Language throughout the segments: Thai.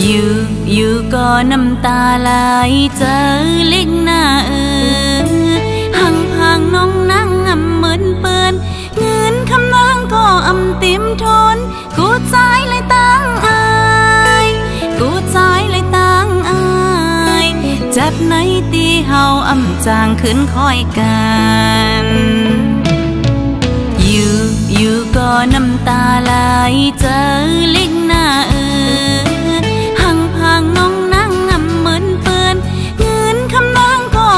อยู่ก็น้ำตาไหลเจอเล็กหน้าห่างน้องนั่งเหมือนเปิ้นเงินคำนางก็ติมทนกูใจเลยตั้งอายกูใจเลยตั้งอายเจ็บในตีเฮาจางขึ้นคอยกันอยู่ก็น้ำตาไหลเจอเล็กหน้าห่างน้องนั่งเหมือนเปิ้นเงินคำนางก็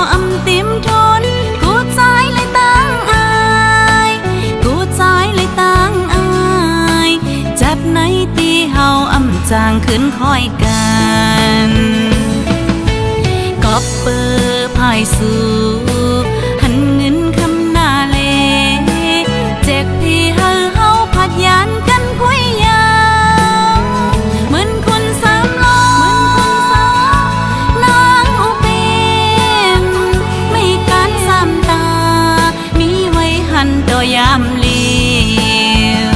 ติมทนกูใจเลยตั้งอายกูใจเลยตั้งอายเจ็บในตีเฮาจางขึ้นคอยกันก็เปิดภายสู่หันเงินคำหน้าเลเจ็กพี่เฮาพัดยันกันคุยยาวเหมือนคนสามล้อนางอุเปมไม่การสามตามีไว้หันต่อยามเลี้ยว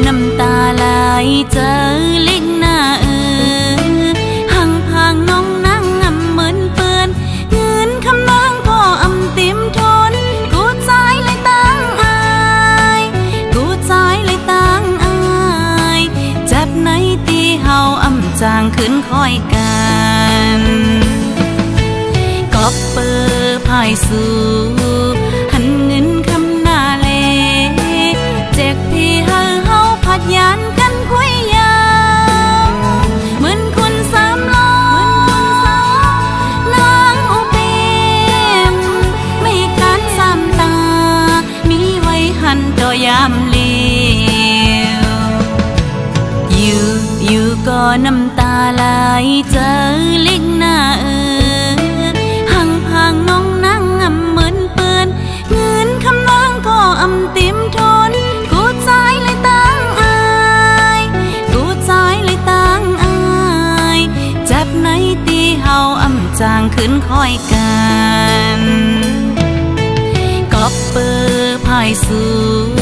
น้ำตาไหลเจอเล็กหน้าห่างน้องนั่งเหมือนเปิ้นเงินคำนางก็ติมทนกูใจเลยตั้งอายกูใจเลยตั้งอายเจ็บในตีเฮาจางขึ้นคอยกันก็เปิดภายสู่หันเงินคำหน้าเลเจ็กพี่พัดยันกันคุยยาวเหมือนคนสามล้อนางอุเปมไม่การสามตามีไว้หันต่อยามเลี้ยวอยู่ก็น้ำตาไหลเจอเล็กหน้าห่างน้องนั่งเหมือนเปิ้นเงินคำนางก็ติมทนกูใจเลยตั้งกูใจเลยตั้งอายเจ็บในตีเฮาจางขึ้นคอยกันก็เปิดภายสู่